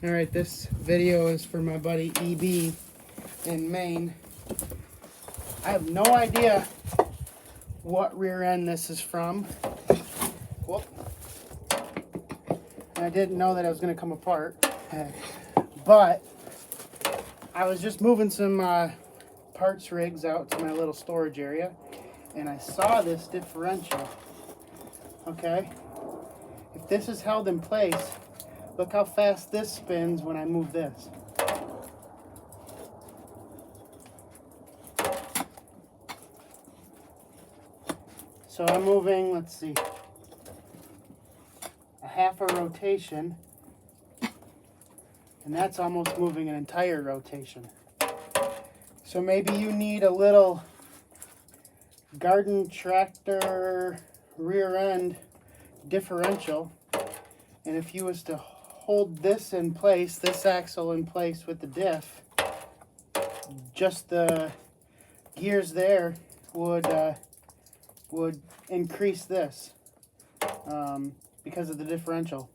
Alright, this video is for my buddy EB in Maine. I have no idea what rear end this is from. Whoop. And I didn't know that it was going to come apart. But I was just moving some parts rigs out to my little storage area, and I saw this differential. Okay? If this is held in place, look how fast this spins when I move this. So I'm moving, let's see, a half a rotation, and that's almost moving an entire rotation. So maybe you need a little garden tractor rear end differential, and if you was to hold this in place, this axle in place with the diff, just the gears there would increase this because of the differential.